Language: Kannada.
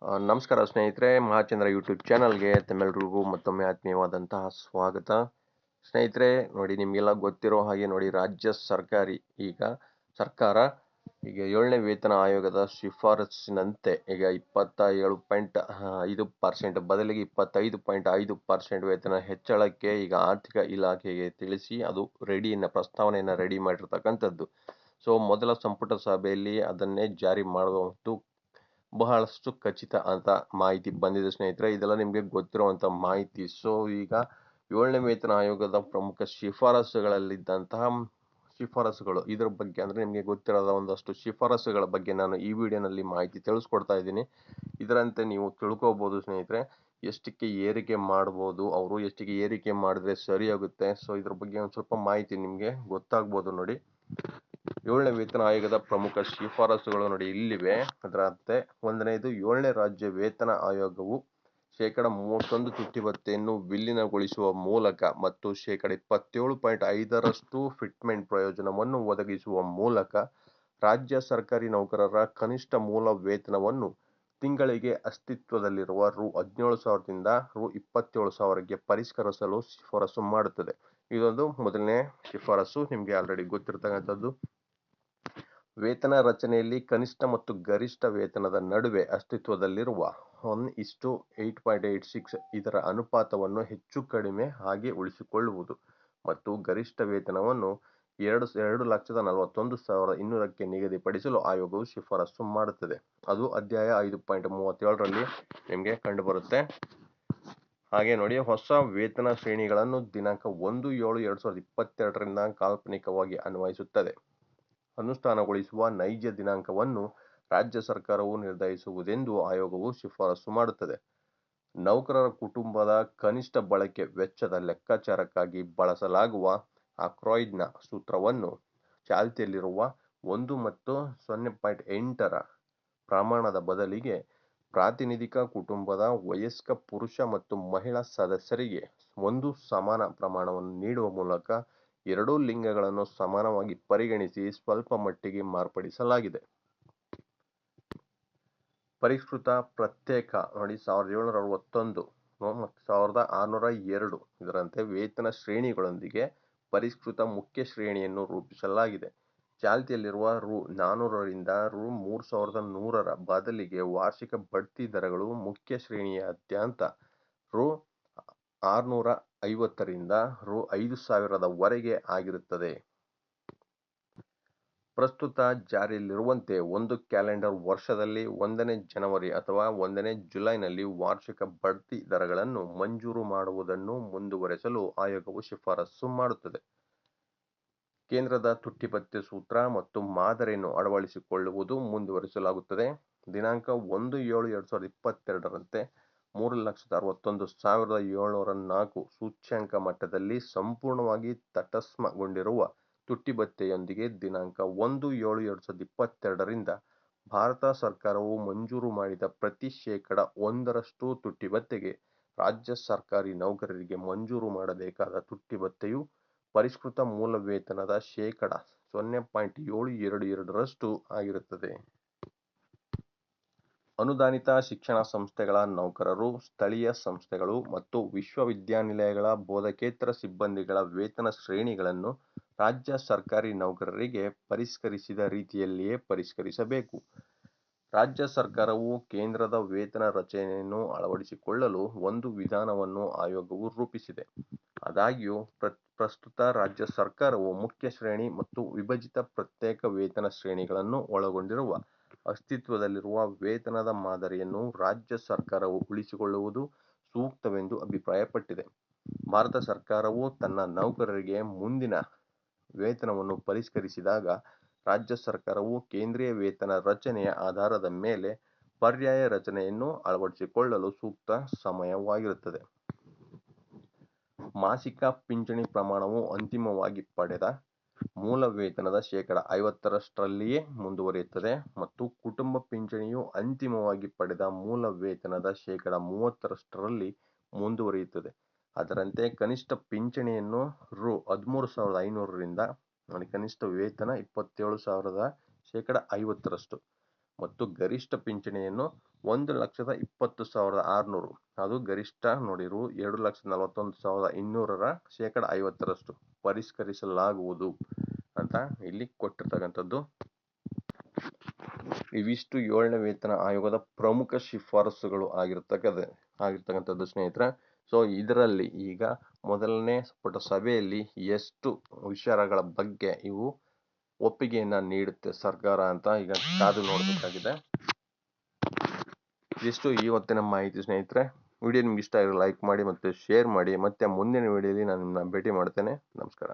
ನಮಸ್ಕಾರ ಸ್ನೇಹಿತರೆ, ಮಹಾಚಂದ್ರ ಯೂಟ್ಯೂಬ್ ಚಾನಲ್ಗೆ ತಮ್ಮೆಲ್ಲರಿಗೂ ಮತ್ತೊಮ್ಮೆ ಆತ್ಮೀಯವಾದಂತಹ ಸ್ವಾಗತ. ಸ್ನೇಹಿತರೆ ನೋಡಿ, ನಿಮಗೆಲ್ಲ ಗೊತ್ತಿರೋ ಹಾಗೆ ನೋಡಿ, ರಾಜ್ಯ ಸರ್ಕಾರ ಈಗ 7ನೇ ವೇತನ ಆಯೋಗದ ಶಿಫಾರಸ್ಸಿನಂತೆ ಈಗ 27.5% ಬದಲಿಗೆ 25.5% ವೇತನ ಹೆಚ್ಚಳಕ್ಕೆ ಈಗ ಆರ್ಥಿಕ ಇಲಾಖೆಗೆ ತಿಳಿಸಿ ಅದು ಪ್ರಸ್ತಾವನೆಯನ್ನು ರೆಡಿ ಮಾಡಿರ್ತಕ್ಕಂಥದ್ದು. ಸೊ ಮೊದಲ ಸಂಪುಟ ಸಭೆಯಲ್ಲಿ ಅದನ್ನೇ ಜಾರಿ ಮಾಡುವಂತೂ ಬಹಳಷ್ಟು ಖಚಿತ ಅಂತ ಮಾಹಿತಿ ಬಂದಿದೆ ಸ್ನೇಹಿತರೆ. ಇದೆಲ್ಲ ನಿಮಗೆ ಗೊತ್ತಿರುವಂತ ಮಾಹಿತಿ. ಸೊ ಈಗ 7ನೇ ವೇತನ ಆಯೋಗದ ಪ್ರಮುಖ ಶಿಫಾರಸುಗಳು ಇದರ ಬಗ್ಗೆ, ಅಂದ್ರೆ ನಿಮಗೆ ಗೊತ್ತಿರೋದ ಒಂದಷ್ಟು ಶಿಫಾರಸುಗಳ ಬಗ್ಗೆ ನಾನು ಈ ವಿಡಿಯೋನಲ್ಲಿ ಮಾಹಿತಿ ತಿಳಿಸ್ಕೊಡ್ತಾ ಇದ್ದೀನಿ. ಇದರಂತೆ ನೀವು ತಿಳ್ಕೋಬಹುದು ಸ್ನೇಹಿತರೆ, ಎಷ್ಟಕ್ಕೆ ಏರಿಕೆ ಮಾಡಬಹುದು, ಅವರು ಎಷ್ಟಕ್ಕೆ ಏರಿಕೆ ಮಾಡಿದ್ರೆ ಸರಿಯಾಗುತ್ತೆ. ಸೊ ಇದ್ರ ಬಗ್ಗೆ ಒಂದು ಸ್ವಲ್ಪ ಮಾಹಿತಿ ನಿಮಗೆ ಗೊತ್ತಾಗ್ಬೋದು ನೋಡಿ. 7ನೇ ವೇತನ ಆಯೋಗದ ಪ್ರಮುಖ ಶಿಫಾರಸುಗಳು ನೋಡಿ ಇಲ್ಲಿವೆ. ಅದರಂತೆ 1ನೇದು, 7ನೇ ರಾಜ್ಯ ವೇತನ ಆಯೋಗವು 31% ತುಟ್ಟಿ ಭತ್ಯೆಯನ್ನು ವಿಲೀನಗೊಳಿಸುವ ಮೂಲಕ ಮತ್ತು 27.5% ಫಿಟ್ಮೆಂಟ್ ಪ್ರಯೋಜನವನ್ನು ಒದಗಿಸುವ ಮೂಲಕ ರಾಜ್ಯ ಸರ್ಕಾರಿ ನೌಕರರ ಕನಿಷ್ಠ ಮೂಲ ವೇತನವನ್ನು ತಿಂಗಳಿಗೆ ಅಸ್ತಿತ್ವದಲ್ಲಿರುವ ರು. 17,000ದಿಂದ ರು. 27,000ಗೆ ಪರಿಷ್ಕರಿಸಲು ಶಿಫಾರಸು ಮಾಡುತ್ತದೆ. ಇದೊಂದು ಮೊದಲನೇ ಶಿಫಾರಸು, ನಿಮಗೆ ಆಲ್ರೆಡಿ ಗೊತ್ತಿರತಕ್ಕಂಥದ್ದು. ವೇತನ ರಚನೆಯಲ್ಲಿ ಕನಿಷ್ಠ ಮತ್ತು ಗರಿಷ್ಠ ವೇತನದ ನಡುವೆ ಅಸ್ತಿತ್ವದಲ್ಲಿರುವ 1:8.86 ಇದರ ಅನುಪಾತವನ್ನು ಹೆಚ್ಚು ಕಡಿಮೆ ಹಾಗೆ ಉಳಿಸಿಕೊಳ್ಳುವುದು ಮತ್ತು ಗರಿಷ್ಠ ವೇತನವನ್ನು 2,41,200ಕ್ಕೆ ನಿಗದಿಪಡಿಸಲು ಆಯೋಗವು ಶಿಫಾರಸು ಮಾಡುತ್ತದೆ. ಅದು ಅಧ್ಯಾಯ 5.37ರಲ್ಲಿ ನಿಮಗೆ ಕಂಡುಬರುತ್ತೆ. ಹಾಗೆ ನೋಡಿ, ಹೊಸ ವೇತನ ಶ್ರೇಣಿಗಳನ್ನು ದಿನಾಂಕ 1/7/2022ರಿಂದ ಕಾಲ್ಪನಿಕವಾಗಿ ಅನ್ವಯಿಸುತ್ತದೆ. ಅನುಷ್ಠಾನಗೊಳಿಸುವ ನೈಜ ದಿನಾಂಕವನ್ನು ರಾಜ್ಯ ಸರ್ಕಾರವು ನಿರ್ಧರಿಸುವುದೆಂದು ಆಯೋಗವು ಶಿಫಾರಸು ಮಾಡುತ್ತದೆ. ನೌಕರರ ಕುಟುಂಬದ ಕನಿಷ್ಠ ಬಳಕೆ ವೆಚ್ಚದ ಲೆಕ್ಕಾಚಾರಕ್ಕಾಗಿ ಬಳಸಲಾಗುವ ಆಕ್ರಾಯ್ಡ್ನ ಸೂತ್ರವನ್ನು ಚಾಲ್ತಿಯಲ್ಲಿರುವ 1 ಮತ್ತು 0.8ರ ಪ್ರಮಾಣದ ಬದಲಿಗೆ ಪ್ರಾತಿನಿಧಿಕ ಕುಟುಂಬದ ವಯಸ್ಕ ಪುರುಷ ಮತ್ತು ಮಹಿಳಾ ಸದಸ್ಯರಿಗೆ ಒಂದು ಸಮಾನ ಪ್ರಮಾಣವನ್ನು ನೀಡುವ ಮೂಲಕ ಎರಡೂ ಲಿಂಗಗಳನ್ನು ಸಮಾನವಾಗಿ ಪರಿಗಣಿಸಿ ಸ್ವಲ್ಪ ಮಟ್ಟಿಗೆ ಮಾರ್ಪಡಿಸಲಾಗಿದೆ. ಪರಿಷ್ಕೃತ ಪ್ರತ್ಯೇಕ ನೋಡಿ 1761 ಮತ್ತು 1602 ಇದರಂತೆ ವೇತನ ಶ್ರೇಣಿಗಳೊಂದಿಗೆ ಪರಿಷ್ಕೃತ ಮುಖ್ಯ ಶ್ರೇಣಿಯನ್ನು ರೂಪಿಸಲಾಗಿದೆ. ಚಾಲ್ತಿಯಲ್ಲಿರುವ ರು. 400ರಿಂದ ರು. 3,100ರ ಬದಲಿಗೆ ವಾರ್ಷಿಕ ಬಡ್ತಿ ದರಗಳು ಮುಖ್ಯ ಶ್ರೇಣಿಯಾದ್ಯಂತ ರು. 650ರಿಂದ ರು. 5,000ರವರೆಗೆ ಆಗಿರುತ್ತದೆ. ಪ್ರಸ್ತುತ ಜಾರಿಯಲ್ಲಿರುವಂತೆ ಒಂದು ಕ್ಯಾಲೆಂಡರ್ ವರ್ಷದಲ್ಲಿ 1ನೇ ಜನವರಿ ಅಥವಾ 1ನೇ ಜುಲೈನಲ್ಲಿ ವಾರ್ಷಿಕ ಬಡ್ತಿ ದರಗಳನ್ನು ಮಂಜೂರು ಮಾಡುವುದನ್ನು ಮುಂದುವರೆಸಲು ಆಯೋಗವು ಶಿಫಾರಸು ಮಾಡುತ್ತದೆ. ಕೇಂದ್ರದ ತುಟ್ಟಿ ಭತ್ಯೆ ಸೂತ್ರ ಮತ್ತು ಮಾದರಿಯನ್ನು ಅಳವಡಿಸಿಕೊಳ್ಳುವುದು ಮುಂದುವರಿಸಲಾಗುತ್ತದೆ. ದಿನಾಂಕ 1/7/2022ರಂತೆ 3,61,704 ಸೂಚ್ಯಂಕ ಮಟ್ಟದಲ್ಲಿ ಸಂಪೂರ್ಣವಾಗಿ ತಟಸ್ಥಗೊಂಡಿರುವ ತುಟ್ಟಿ ಭತ್ಯೆಯೊಂದಿಗೆ ದಿನಾಂಕ 1/7/2022ರಿಂದ ಭಾರತ ಸರ್ಕಾರವು ಮಂಜೂರು ಮಾಡಿದ ಪ್ರತಿ ಶೇಕಡ 1ರಷ್ಟು ತುಟ್ಟಿ ಭತ್ಯೆಗೆ ರಾಜ್ಯ ಸರ್ಕಾರಿ ನೌಕರರಿಗೆ ಮಂಜೂರು ಮಾಡಬೇಕಾದ ತುಟ್ಟಿ ಭತ್ಯೆಯು ಪರಿಷ್ಕೃತ ಮೂಲ ವೇತನದ ಶೇಕಡ 0.722ರಷ್ಟು ಆಗಿರುತ್ತದೆ. ಅನುದಾನಿತ ಶಿಕ್ಷಣ ಸಂಸ್ಥೆಗಳ ನೌಕರರು, ಸ್ಥಳೀಯ ಸಂಸ್ಥೆಗಳು ಮತ್ತು ವಿಶ್ವವಿದ್ಯಾನಿಲಯಗಳ ಬೋಧಕೇತರ ಸಿಬ್ಬಂದಿಗಳ ವೇತನ ಶ್ರೇಣಿಗಳನ್ನು ರಾಜ್ಯ ಸರ್ಕಾರಿ ನೌಕರರಿಗೆ ಪರಿಷ್ಕರಿಸಿದ ರೀತಿಯಲ್ಲಿಯೇ ಪರಿಷ್ಕರಿಸಬೇಕು. ರಾಜ್ಯ ಸರ್ಕಾರವು ಕೇಂದ್ರದ ವೇತನ ರಚನೆಯನ್ನು ಅಳವಡಿಸಿಕೊಳ್ಳಲು ಒಂದು ವಿಧಾನವನ್ನು ಆಯೋಗವು ರೂಪಿಸಿದೆ. ಆದಾಗ್ಯೂ ಪ್ರಸ್ತುತ ರಾಜ್ಯ ಸರ್ಕಾರವು ಮುಖ್ಯ ಶ್ರೇಣಿ ಮತ್ತು ವಿಭಜಿತ ಪ್ರತ್ಯೇಕ ವೇತನ ಶ್ರೇಣಿಗಳನ್ನು ಒಳಗೊಂಡಿರುವ ಅಸ್ತಿತ್ವದಲ್ಲಿರುವ ವೇತನದ ಮಾದರಿಯನ್ನು ರಾಜ್ಯ ಸರ್ಕಾರವು ಉಳಿಸಿಕೊಳ್ಳುವುದು ಸೂಕ್ತವೆಂದು ಅಭಿಪ್ರಾಯಪಟ್ಟಿದೆ. ಭಾರತ ಸರ್ಕಾರವು ತನ್ನ ನೌಕರರಿಗೆ ಮುಂದಿನ ವೇತನವನ್ನು ಪರಿಷ್ಕರಿಸಿದಾಗ ರಾಜ್ಯ ಸರ್ಕಾರವು ಕೇಂದ್ರೀಯ ವೇತನ ರಚನೆಯ ಆಧಾರದ ಮೇಲೆ ಪರ್ಯಾಯ ರಚನೆಯನ್ನು ಅಳವಡಿಸಿಕೊಳ್ಳಲು ಸೂಕ್ತ ಸಮಯವಾಗಿರುತ್ತದೆ. ಮಾಸಿಕ ಪಿಂಚಣಿ ಪ್ರಮಾಣವು ಅಂತಿಮವಾಗಿ ಪಡೆದ ಮೂಲ ವೇತನದ ಶೇಕಡ 50ರಷ್ಟಲ್ಲಿಯೇ ಮುಂದುವರಿಯುತ್ತದೆ ಮತ್ತು ಕುಟುಂಬ ಪಿಂಚಣಿಯು ಅಂತಿಮವಾಗಿ ಪಡೆದ ಮೂಲ ವೇತನದ ಶೇಕಡ 30ರಷ್ಟರಲ್ಲಿ ಮುಂದುವರಿಯುತ್ತದೆ. ಅದರಂತೆ ಕನಿಷ್ಠ ಪಿಂಚಣಿಯನ್ನು ರು. 13,500ರಿಂದ ಕನಿಷ್ಠ ವೇತನ 27,000ದ ಶೇಕಡ 50ರಷ್ಟು ಮತ್ತು ಗರಿಷ್ಠ ಪಿಂಚಣಿಯನ್ನು 1,20,600 ಅದು ಗರಿಷ್ಠ ನೋಡಿ 2,41,200ರ 50% ಪರಿಷ್ಕರಿಸಲಾಗುವುದು ಅಂತ ಇಲ್ಲಿ ಕೊಟ್ಟಿರ್ತಕ್ಕಂಥದ್ದು. ಇವಿಷ್ಟು 7ನೇ ವೇತನ ಆಯೋಗದ ಪ್ರಮುಖ ಶಿಫಾರಸುಗಳು ಆಗಿರ್ತಕ್ಕಂಥದ್ದು ಸ್ನೇಹಿತರೆ. ಸೊ ಇದರಲ್ಲಿ ಈಗ ಮೊದಲನೇ ಪುಟ ಸಭೆಯಲ್ಲಿ ಎಷ್ಟು ವಿಚಾರಗಳ ಬಗ್ಗೆ ಇವು ಒಪ್ಪಿಗೆಯನ್ನ ನೀಡುತ್ತೆ ಸರ್ಕಾರ ಅಂತ ಈಗ ಕಾದು ನೋಡಬೇಕಾಗಿದೆ. ಇಷ್ಟು ಇವತ್ತಿನ ಮಾಹಿತಿ ಸ್ನೇಹಿತರೆ. ವಿಡಿಯೋ ನಿಮ್ಗೆ ಇಷ್ಟ ಆಗಿದ್ರೆ ಲೈಕ್ ಮಾಡಿ ಮತ್ತು ಶೇರ್ ಮಾಡಿ. ಮತ್ತೆ ಮುಂದಿನ ವಿಡಿಯೋಲಿ ನಾನು ನಿಮ್ಮನ್ನ ಭೇಟಿ ಮಾಡ್ತೇನೆ. ನಮಸ್ಕಾರ.